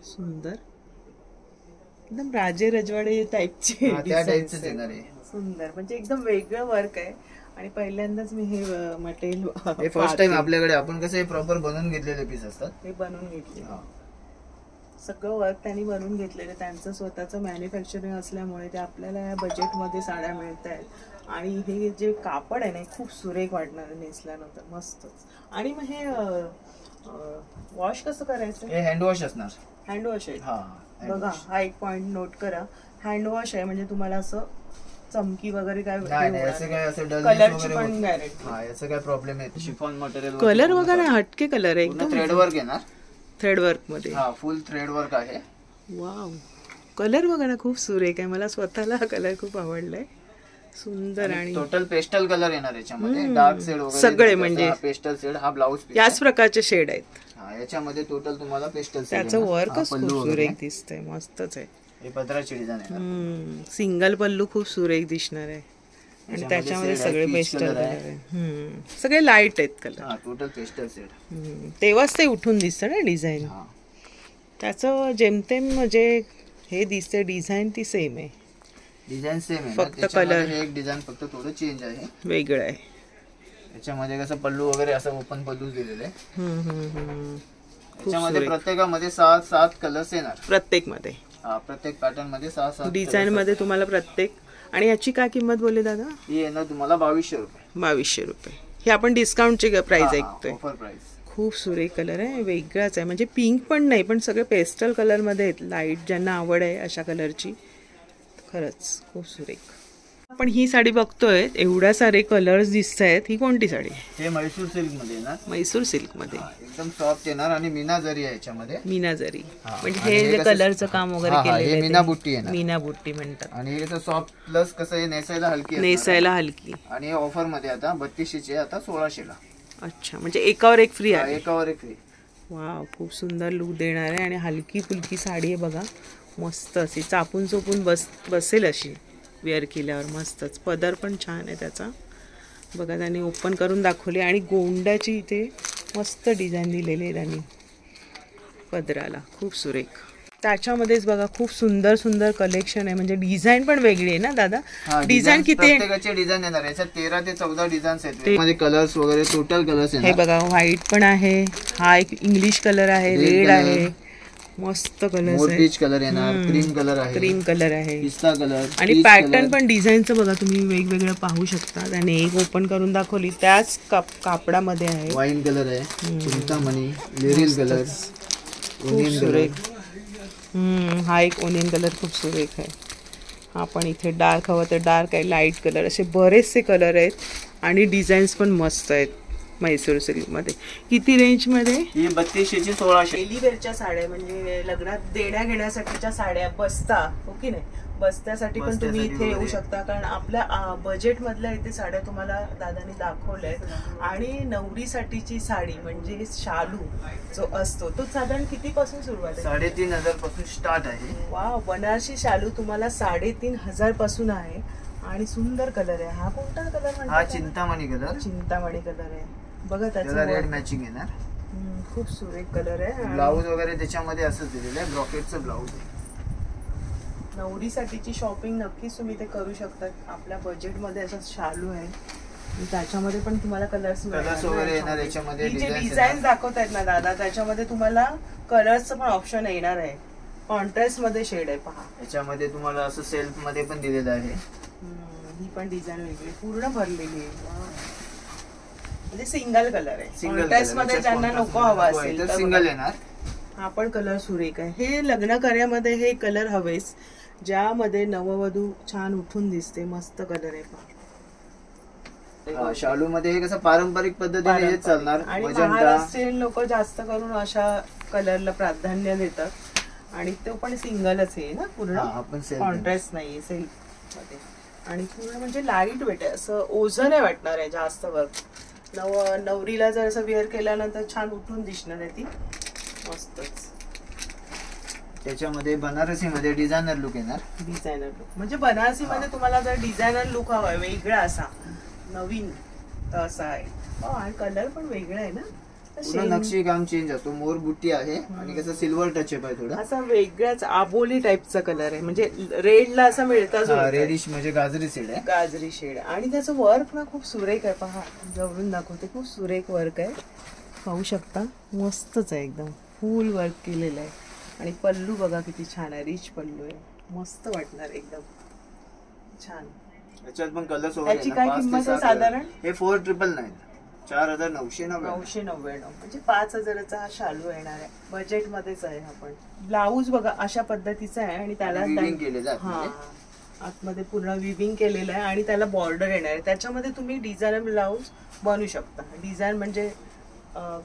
सुंदर, एकदम राजे रजवाडे टाईपची सुंदर. म्हणजे एकदम वेगळं वर्क आहे आणि पहिल्यांदाच मी हे मटेरियल फर्स्ट टाइम आपल्याकडे. आपण कसं हे प्रॉपर बनवून घेतलेले पीस असतात, हे बनवून घेतले. सगळं वर्क त्यांनी बनवून घेतलेलं. त्यांचं स्वतःचं मॅन्युफॅक्चरिंग असल्यामुळे ते आपल्याला या बजेटमध्ये साड्या मिळत आहेत. आणि हे जे कापड आहे ना खूप सुरेख वाटणार नेसल्यानंतर, मस्तच. आणि मग हे वॉश कसं करायचं? हे हँड वॉश असणार. हँड वॉश आहे बघा, हा एक पॉइंट नोट करा. हँड वॉश आहे म्हणजे तुम्हाला असं चमकी वगैरे काय कलरची पण गॅरंटी. याचं काय प्रॉब्लेम आहे. Chiffon material. कलर बघा ना, हटके कलर आहे एकदम. थ्रेड वर्क येणार, थ्रेड वर्क मध्ये. फुल थ्रेड वर्क आहे. वाव, कलर बघा ना, खूप सुरेख आहे. मला स्वतःला हा कलर खूप आवडलाय, सुंदर. आणि टोटल पेस्टल कलर येणार याच्यामध्ये. डार्क शेड वगैरे सगळे म्हणजे पेस्टल शेड. हा ब्लाऊज याच प्रकारचे शेड आहेत. याच्यामध्ये टोटल तुम्हाला पेस्टल शेड. त्याचं वर्कच खूप सुरेख दिसतंय, मस्तच आहे. हे पदराची डिझाईन आहे. सिंगल पल्लू खूप सुरेख दिसणार आहे आणि त्याच्यामध्ये सगळे पेस्टल कलर आहे. सगळे लाईट आहेत कलर, टोटल पेस्टल शेड. तेव्हाच ते उठून दिसतं ना डिझाईन. त्याचं जेमतेम म्हणजे हे दिसते डिझाईन ती सेम आहे. डिझाईन सेम आहे, फक्त कलर एक डिझाइन फक्त थोडं चेंज आहे, वेगळं आहे. याच्यामध्ये कसं पल्लू वगैरे असं ओपन पल्लू दिलेलं आहे. याच्यामध्ये प्रत्येकामध्ये 7 कलर्स येणार प्रत्येक मध्ये. प्रत्येक पॅटर्न मध्ये 6 डिझाईन मध्ये तुम्हाला प्रत्येक. आणि याची काय किंमत बोलले दादा? ही येणार तुम्हाला 2200 रुपये. 2200 रुपये. ही आपण डिस्काउंटची प्राइस ऐकतोय. Offer price. खूप सुरेख कलर आहे, वेगळाच आहे. म्हणजे पिंक पण नाही, पण सगळे पेस्टल कलरमध्ये आहेत. लाईट ज्यांना आवड आहे अशा कलरची, खरंच खूप सुरेख. आपण ही साडी बघतोय, एवढ्या सारे कलर्स दिसत आहेत. ही कोणती साडी? हे म्हैसूर सिल्क मध्ये येणार. म्हैसूर सिल्क मध्ये एकदम सॉफ्ट येणार आणि मीना जरी आहे याच्यामध्ये. मीना जरी म्हणजे हे जे कलरचं काम वगैरे केलेलं आहे मीना बुट्टी येणार. मीना बुट्टी म्हणतात. आणि हे कसं सॉफ्ट प्लस कसं आहे नेसायला हलकी. नेसायला हलकी. आणि ऑफर मध्ये आता 3200 आता 1600 ला. अच्छा, म्हणजे एकावर एक फ्री आहे. एकावर एक फ्री. वाव, खूप सुंदर लुक देणार आहे. आणि हलकी फुलकी साडी आहे बघा, मस्त अशी चापून चोपून बसेल अशी वेअर केल्यावर. मस्तच. पदर पण छान आहे त्याचा बघा, त्यांनी ओपन करून दाखवले. आणि गोंड्याची इथे मस्त डिझाईन दिलेली आहे त्यांनी पदराला, खूप सुरेख. त्याच्यामध्येच बघा खूप सुंदर सुंदर कलेक्शन आहे. म्हणजे डिझाईन पण वेगळी आहे ना दादा? डिझाईन किती? प्रत्येकाचे डिझाईन येणार. याच्यात 13 ते 14 डिझाईन्स आहेत. मध्ये कलर्स वगैरे टोटल कलर्स हे बघा, व्हाईट पण आहे, हा एक इंग्लिश कलर आहे, रेड आहे, मस्त कलर आहे. पीच कलर येणार, क्रीम कलर आहे, क्रीम कलर आहे, पिस्ता कलर. आणि पॅटर्न पण डिझाईनचं बघा तुम्ही वेगवेगळं पाहू शकता. त्याने एक ओपन करून दाखवली, त्याच कापडामध्ये आहे. वाईन कलर आहे, Chintamani, Liril colour, onion colour. हा एक ओनियन कलर खूप सुरेख आहे. हा पण इथे डार्क हवं तर डार्क आहे, लाईट कलर, असे बरेचसे कलर आहेत. आणि डिझाईन्स पण मस्त आहेत म्हैसूर सिल्क मध्ये. किती रेंज मध्ये? ही 3200 ची 1600. डेली वेअरच्या साड्या, म्हणजे लग्नात देण्या घेण्यासाठीच्या साड्या, बसता हो की नाही, बसत्यासाठी पण तुम्ही इथे येऊ शकता. कारण आपल्या बजेट मधल्या इथे साड्या तुम्हाला दादानी दाखवल्या आहेत. आणि नवरीसाठीची साडी म्हणजे शालू जो असतो तो साधारण किती पासून सुरुवात आहे? 3500 पासून स्टार्ट आहे. वाव, बनारसी शालू तुम्हाला 3500 पासून आहे. आणि सुंदर कलर आहे. हा कोणता कलर म्हणतात? हा चिंतामणी कलर. चिंतामणी कलर आहे बघा, त्याचा रेड मॅचिंग येणार. खूप सुरेख कलर आहे. ब्लाऊज वगैरे त्याच्यामध्ये असंच दिलेलं आहे, ब्रॉकेटचं ब्लाऊज आहे. नवरीसाठीची शॉपिंग नक्कीच तुम्ही ते करू शकता. आपल्या बजेटमध्ये असं शालू आहे. त्याच्यामध्ये पण तुम्हाला कलर्स वगैरे येणार. याच्यामध्ये जे डिझाईन दाखवत आहेत ना दादा, त्याच्यामध्ये तुम्हाला कलर्सचं पण ऑप्शन येणार आहे. कॉन्ट्रास्ट मध्ये शेड आहे पहा. याच्यामध्ये तुम्हाला असं सेल्फ मध्ये पण दिलेलं आहे. ही पण डिझाईन वेगळी पूर्ण भरलेली आहे. म्हणजे सिंगल कलर आहे. कॉन्ट्रास्ट मध्ये ज्यांना नको हवा असेल तर सिंगल येणार. हा पण कलर सुरेख आहे. हे लग्न कार्यामध्ये हे कलर हवेच, ज्यामध्ये नववधू छान उठून दिसते. मस्त कलर आहे पहा. शालू मध्ये हे कसं पारंपरिक पद्धतीने हे चालणार. आणि महाराष्ट्रीयन लोक जास्त करून अशा कलरला प्राधान्य देतात. आणि तो पण सिंगलच आहे ना पूर्ण, कॉन्ट्रास्ट नाहीये सिल्क मध्ये. आणि पूर्ण म्हणजे लाईट वेट आहे, असं ओझं नाही वाटणार आहे जास्त वर्क. नवरीला जर असं वेअर केल्यानंतर छान उठून दिसणार आहे ती. मस्तच. त्याच्यामध्ये बनारसी मध्ये डिझायनर लुक येणार. डिझायनर लुक म्हणजे बनारसी मध्ये तुम्हाला जर डिझायनर लुक हवाय वेगळा असा नवीन तर असा आहे. आणि कलर पण वेगळा आहे ना, नक्षी काम चेंज असतो. मोर बुट्टी आहे आणि कसं सिल्वर टचअप आहे थोडा. असा वेगळाच आबोली टाइपचा कलर आहे. म्हणजे रेडला असा मिळता रेडिश म्हणजे गाजरी शेड आहे. गाजरी शेड. आणि त्याचं वर्क ना खूप सुरेख आहे पहा, जवळून दाखवते. खूप सुरेख वर्क आहे, पाहू शकता. मस्तच आहे, एकदम फुल वर्क केलेलं आहे. आणि पल्लू बघा किती छान आहे, रिच पल्लू आहे. मस्त वाटणार एकदम छान. याच्यात पण कलर्स त्याची काय किंमत आहे साधारण? हे 4999, 4999 म्हणजे 5000चा हा शालू येणार आहे. बजेट मध्येच आहे. आपण ब्लाऊज बघा अशा पद्धतीचा आहे. आणि त्याला आतमध्ये पूर्ण विविंग केलेलं आहे. आणि त्याला बॉर्डर येणार आहे. त्याच्यामध्ये तुम्ही डिझायनर ब्लाऊज बनवू शकता. डिझाईन म्हणजे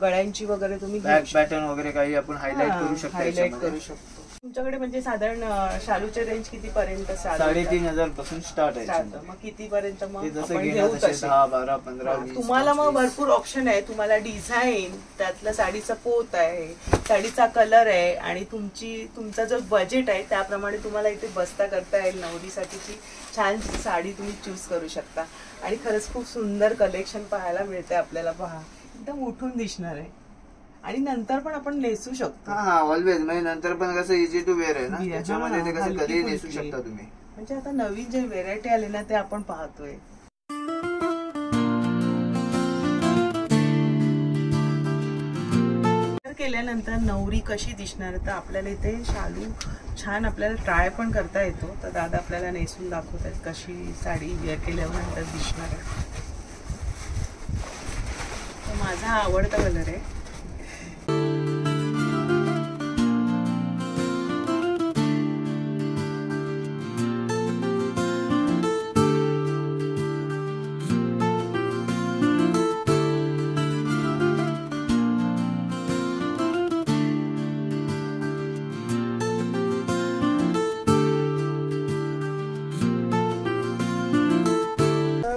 गळ्यांची वगैरे तुम्ही पॅटर्न वगैरे काही आपण हायलाइट करू शकतो. तुमच्याकडे म्हणजे साधारण शालूचे रेंज किती पर्यंत? 3500 पासून स्टार्ट आहे. मग किती पर्यंत मग आपण घेऊ? 10, 12, 15, 20. तुम्हाला मग भरपूर ऑप्शन आहे. तुम्हाला डिझाईन, त्यातला साडीचा पोत आहे, साडीचा कलर आहे. आणि तुमचा जो बजेट आहे त्याप्रमाणे तुम्हाला इथे बस्ता करता येईल. नवरीसाठीची छान साडी तुम्ही चूज करू शकता. आणि खरंच खूप सुंदर कलेक्शन पाहायला मिळते आपल्याला. पहा, एकदम उठून दिसणार आहे. आणि नंतर पण आपण नेसू शकतो. ऑलवेज. म्हणजे नंतर पण कसं इझी टू वेअर आहे ना, त्याच्यामध्ये ते कसं कधी नेसू शकता तुम्ही. म्हणजे आता नवीन जे व्हेरायटी आले ना ते आपण पाहतोय. केल्यानंतर नवरी कशी दिसणार, तर आपल्याला इथे शालू छान आपल्याला ट्राय पण करता येतो. तर दादा आपल्याला नेसून दाखवतात कशी साडी वेअर केल्यानंतर दिसणार आहे. माझा आवडता कलर आहे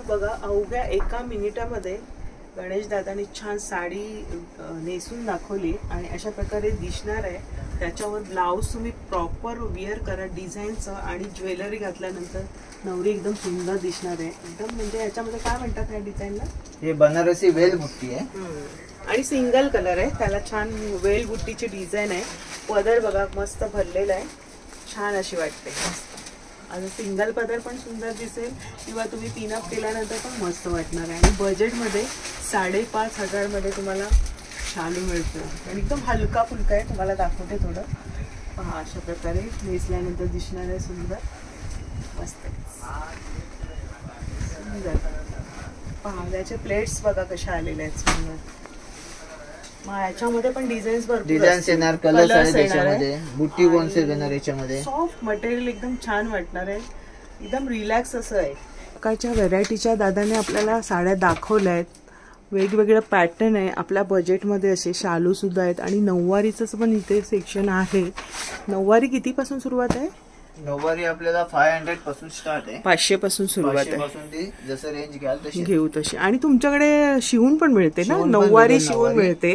बघा अवघ्या 1 मिनिटामध्ये गणेश दादाने छान साडी नेसून दाखवली आणि अशा प्रकारे दिसणार आहे. त्याच्यावर ब्लाऊज तुम्ही प्रॉपर वेअर करा डिझाईनचं आणि ज्वेलरी घातल्यानंतर नवरी एकदम सुंदर दिसणार आहे. एकदम म्हणजे याच्यामध्ये काय म्हणतात ह्या डिझाईनला? हे बनारसी वेल बुट्टी आहे आणि सिंगल कलर आहे, त्याला छान वेल बुट्टीची डिझाईन आहे. पदर बघा मस्त भरलेला आहे, छान अशी वाटते. आणि सिंगल पदर पण सुंदर दिसेल किंवा तुम्ही पिनअप केल्यानंतर पण मस्त वाटणार आहे. आणि बजेटमध्ये 5,500 मध्ये तुम्हाला शालू मिळतो आणि एकदम हलका फुलका आहे. तुम्हाला दाखवते थोडं पहा, अशा प्रकारे नेसल्यानंतर दिसणार आहे सुंदर मस्त सुंदर. पहा याचे प्लेट्स बघा कशा आलेल्या आहेत सुंदर. मग याच्यामध्ये पण डिझाईन्स भरपूर डिझाईन्स येणार, कलर्स आहेत त्याच्यामध्ये, बुट्टी कॉन्सेप्ट येणार याच्यामध्ये. सॉफ्ट मटेरियल एकदम छान वाटणार आहे, एकदम रिलॅक्स असं आहे. प्रकारच्या व्हरायटीच्या दादाने आपल्याला साड्या दाखवल्या आहेत. वेगवेगळं पॅटर्न आहे. आपल्या बजेटमध्ये असे शालू सुद्धा आहेत आणि नऊवारीचं पण इथे सेक्शन आहे. नऊवारी कितीपासून सुरुवात आहे? नऊवारी आपल्याला 500 पासून स्टार्ट आहे. 500 पासून सुरुवात आहे. पासून ती जसं रेंज घ्याल तशी घेऊ तशी. आणि तुमच्याकडे शिवून पण मिळते ना? नऊवारी शिवून मिळते.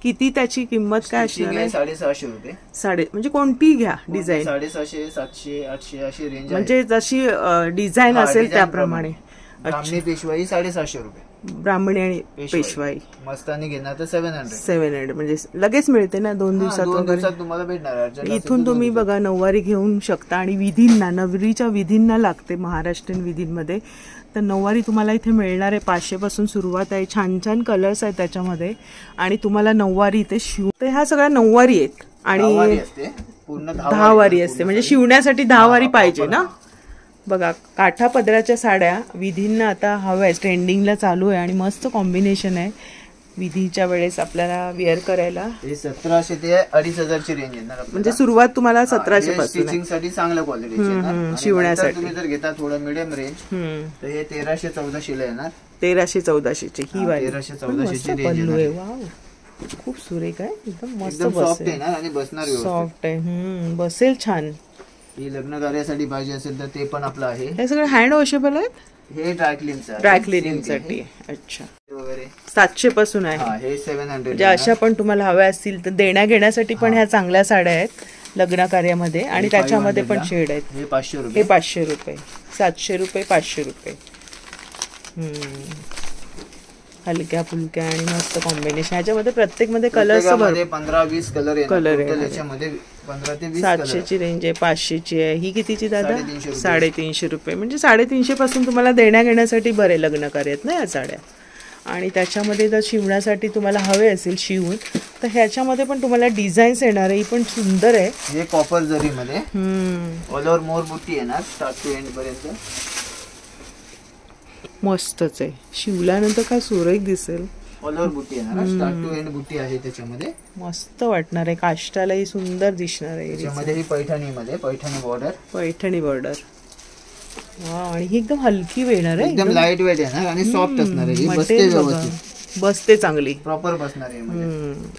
किती त्याची किंमत काय असणार आहे? 650 रुपये. म्हणजे कोणती घ्या डिझाईन? 650, 700, 800 अशी रेंज. म्हणजे जशी डिझाईन असेल त्याप्रमाणे. ब्राह्मणी पेशवाई 750 रुपये. ब्राह्मणी आणि पेशवाई मस्तानी घेणार तर 700. 700 म्हणजे लगेच मिळते ना, 2 दिवसात वगैरे तुम्हाला भेटणार. इथून तुम्ही बघा नऊवारी घेऊन शकता. आणि विधींना, नवरीच्या विधींना लागते महाराष्ट्रीयन विधींमध्ये, तर नऊवारी तुम्हाला इथे मिळणार आहे. 500 पासून सुरुवात आहे. छान छान कलर्स आहेत त्याच्यामध्ये आणि तुम्हाला नऊवारी इथे तर ह्या सगळ्या नऊवारी आहेत. आणि पूर्ण 10 वारी असते, म्हणजे शिवण्यासाठी 10 वारी पाहिजे ना. बघा काठा पदराच्या साड्या विधींना आता हव्या, ट्रेंडिंगला चालू आहे आणि मस्त कॉम्बिनेशन आहे विधीच्या वेळेस आपल्याला वेअर करायला. 1700 ते 2500 रेंज येणार. म्हणजे सुरुवात तुम्हाला 1700 पासून. स्टिचिंग साठी चांगल्या क्वालिटीचे शिवण्यासाठी तुम्ही जर घेता थोडं मिडियम रेंज तर हे 1300-1400 ला येणार. 1300-1400 ची ही वाली 1300-1400 ची रेंज पल्लू आहे. वाव खूप सुरेख आहे, एकदम मस्त सॉफ्ट येणार आणि बसणार सॉफ्ट आहे. बसेल छान. ही लग्न कार्यासाठी पाहिजे असेल तर ते पण आपलं आहे. हे सगळं हँड वॉशेबल आहेत. हे ड्रायक्लिनचं ड्रायक्लिनिंग साठी. अच्छा वगैरे 700 पासून आहे. हे 700. म्हणजे अशा पण तुम्हाला हव्या असतील तर देण्या घेण्यासाठी पण ह्या चांगल्या साड्या आहेत लग्न कार्यामध्ये. आणि त्याच्यामध्ये पण शेड आहेत. हे 500 रुपये. हे 500 रुपये. 700 रुपये, 500 रुपये. हलक्या फुलक्या आणि मस्त कॉम्बिनेशन. ह्याच्यामध्ये प्रत्येक मध्ये कलर्स 15-20 कलर आहे. याच्यामध्ये 15 ते 20. 700 ची रेंज आहे, 500 ची आहे. ही कितीची दादा? 350 रुपये. म्हणजे 350 पासून तुम्हाला देण्या घेण्यासाठी बरे लग्न कार्यात ना या साड्या. आणि त्याच्यामध्ये जर शिवण्यासाठी तुम्हाला हवे असेल शिवून तर ह्याच्यामध्ये पण तुम्हाला डिझाईन्स येणार आहे. ही पण सुंदर आहे. हे कॉपर जरीमध्ये ऑल ओव्हर मोर बुट्टी येणार स्टार्ट टू एंड पर्यंत. मस्तच आहे. शिवल्यानंतर काय सुरेख दिसेल. ऑल ओव्हर बुट्टी येणार, स्टार्ट टू एंड बुट्टी आहे त्याच्यामध्ये. मस्त वाटणार आहे. काष्टालाही सुंदर दिसणार आहे. त्याच्यामध्ये ही पैठणी बॉर्डर. पैठणी बॉर्डर. आणि ही एकदम हलकी येणार आहे, एकदम लाईट वेट येणार आणि सॉफ्ट असणार आहे. बसते व्यवस्थित, बसते चांगली प्रॉपर बसणार आहे.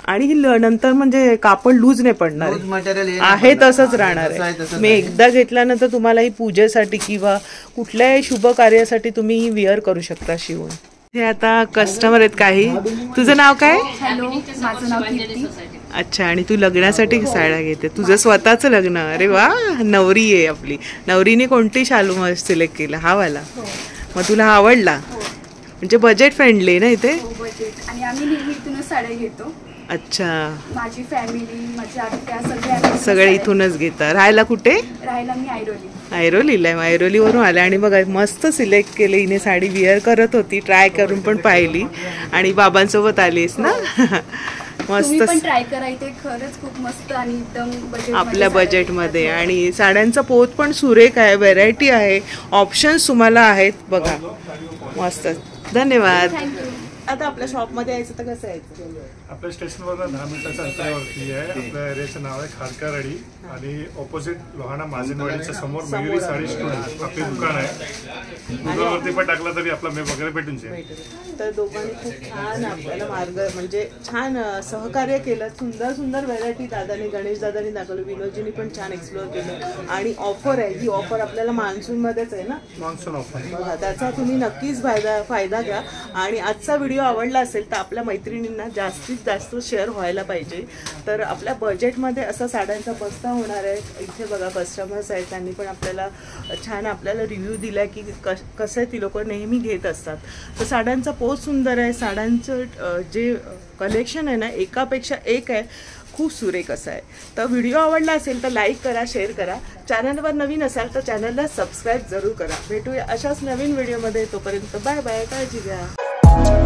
आणि ही नंतर म्हणजे कापड लूज नाही पडणार मटेरियल आहे, तसंच राहणार आहे. मी एकदा घेतल्यानंतर तुम्हाला ही पूजेसाठी किंवा कुठल्याही शुभ कार्यासाठी तुम्ही ही वेअर करू शकता शिवून. हे आता कस्टमर आहेत काही. तुझं नाव काय? हॅलो, माझं नाव कीर्ती. अच्छा. आणि तू लग्नासाठी साड्या घेते, तुझं स्वतःचं लग्न? अरे वा, नवरी आहे आपली. नवरीने कोणती शालू सिलेक्ट केला? हा वाला. मग तुला आवडला? म्हणजे बजेट फ्रेंडली ना इथे? बजेट. आणि आम्ही नेहमी इथूनच साड्या घेतो. अच्छा. माझी फॅमिली, माझी आत्या सगळे इथूनच घेतात. राहायला कुठे? राहायला मी ऐरोली. ऐरोलीला आहे. ऐरोलीवरून आले आणि बघा मस्त सिलेक्ट केले हिने साडी. वेअर करत होती, ट्राय करून पण पाहिली. आणि बाबांसोबत आलीस ना? मस्त. ट्राय करा, इथे खरंच खूप मस्त आणि एकदम बजेट, आपल्या बजेटमध्ये. आणि साड्यांचा पोत पण सुरेख आहे, व्हरायटी आहे, ऑप्शन्स तुम्हाला आहेत बघा. मस्त. धन्यवाद. थँक्यू. आता आपल्या शॉपमध्ये यायचं तर कसं यायचं? आपल्या स्टेशनवर 10 मिनिटाच्या अंतरावरती आहे. आपल्या एरियाचं नाव आहे खारकारवाडी आणि ऑपोजिट लोहाणा महाजनवाडीच्या समोर मयुरी साडी स्टोर आपले दुकान आहे. गुगलवरती पण टाकलं तरी आपला मेप वगैरे भेटून जाईल. तर दोघांनी खूप छान आपल्याला मार्ग म्हणजे छान सहकार्य केलं. सुंदर सुंदर व्हरायटी दादानी गणेश दादानी दाखवली, विनोदजींनी पण छान एक्सप्लोअर केलं. आणि ऑफर आहे, ही ऑफर आपल्याला मान्सूनमध्येच आहे ना, मान्सून ऑफर. बघा त्याचा तुम्ही नक्कीच फायदा घ्या. आणि आजचा व्हिडिओ आवडला असेल तर आपल्या मैत्रिणींना जास्तीत जास्त शेअर व्हायला पाहिजे. तर आपल्या बजेटमध्ये असा साड्यांचा बस्ता होणार आहे. इथे बघा कस्टमर्स आहेत, त्यांनी पण आपल्याला छान आपल्याला रिव्ह्यू दिला की कसं आहे, ती लोक नेहमी घेत असतात. तर साड्यांचा पोच सुंदर आहे. साड्यांचं जे कलेक्शन आहे ना, एकापेक्षा एक आहे, खूप सुरेख असं आहे. तर व्हिडिओ आवडला असेल तर लाईक करा, शेअर करा. चॅनलवर नवीन असाल तर चॅनलला सबस्क्राईब जरूर करा. भेटूया अशाच नवीन व्हिडिओमध्ये. तोपर्यंत बाय बाय, काळजी घ्या.